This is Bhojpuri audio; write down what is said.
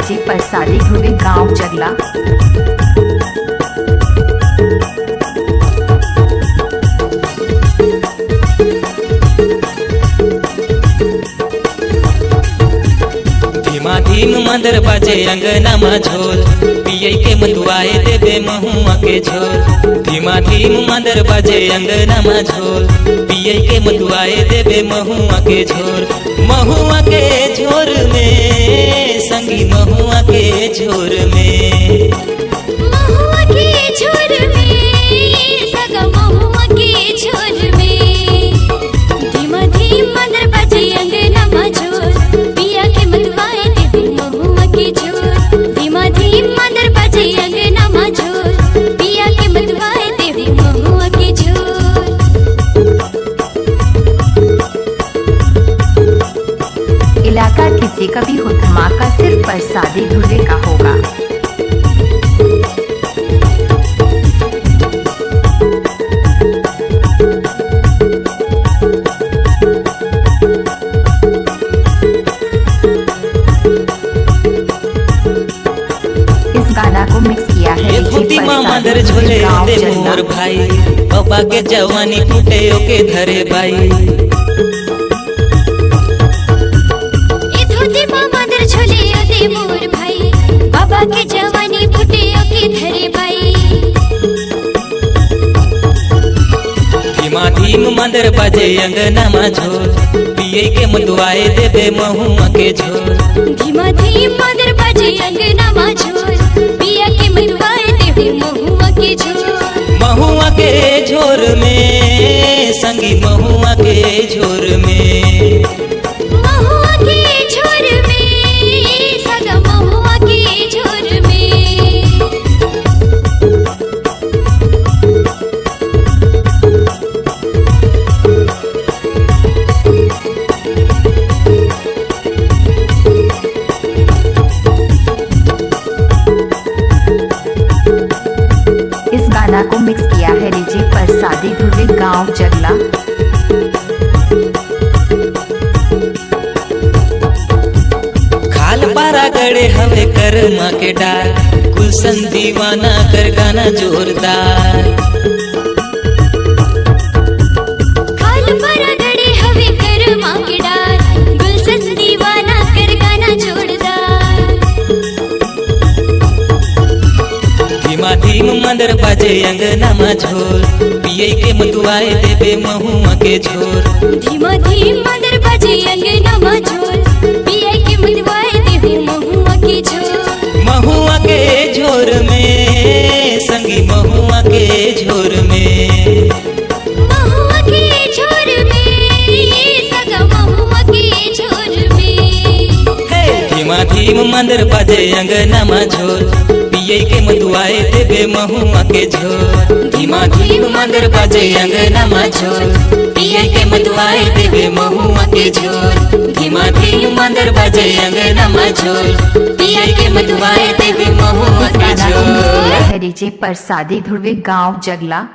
डीजे प्रसादी ध्रुवे गांव जगला। धीमा धीम मंदर बाजे अंगना में झोल, पिए के मधुआए देवे महुआ के झोल। धीमा धीम मंदर बाजे अंगना में झोल, पिए के मधुआए देवे महुआ के झोल। महुआ के झोर में संगी महुआ के झोर में, महुआ के झोर में सगा महुआ के झोर में। धीमा धीम मंदर बाजे अंगना में झोल, पिया के मधुआए देवे महुआ के झोल। धीमा धीम मंदर बाजे अंगना में झोल, पिया के मधुआए देवे महुआ के झोल। इलाका किसी का भी हो, धमाका सिर्फ प्रसादी ध्रुवे का होगा। इस गाना को मिक्स किया है ये धोती माँ मंदर झोले दे मोर भाई, पापा के जवानी टूटे ओके धरे भाई। ए धोती माँ मंदर झोले दे मोर भाई, बाबा के जवानी फुटे ओके धरे भाई। धीमा धीम मंदर बाजे अंगना में झोल, पिए के मधुआए देवे महुआ के झोल। धीमा धीम मंदर बाजे अंगना में झोल, पिया के मधुआए देवे महुआ के झोल। महुआ के झोर में संगी महुआ के झोर में, महुआ के झोर में सगा महुआ के झोर में। इस गाना को मिक्स किया है डीजे प्रसादी ध्रुवे गांव जगला। खाल पारा गड़े हवे कर माँ के डार, गुलशन दीवाना कर गाना जोरदार। खाल परा गड़े हवे कर माँ के डार, गुलशन दीवाना कर गाना जोरदार। धीमा धीम मंदर बाजे अंगना में झोल, पिए के मधुआए देवे महुआ के झोल। धीमा धीम मंदर बाजे अंगना में झोल, पिया के मधुआए देवे महुआ के झोल। महुआ के झोर में संगी महुआ के झोर में, महुआ के झोर में सगा महुआ के झोर में। धीमा धीम मंदर बाजे अंगना में झोल, पिए के मधुआए देवे महुआ के झोल। धीमा धीम मंदर बाजे अंगना में झोल, पिए के मधुआए देवे महुआ के झोल। धीमा धीम मंदर बाजे अंगना में झोल, पिए के मधुआए देवे महुआ इस के गाना को मिक्स झोल। किया है डीजे प्रसादी ध्रुवे गांव जगला।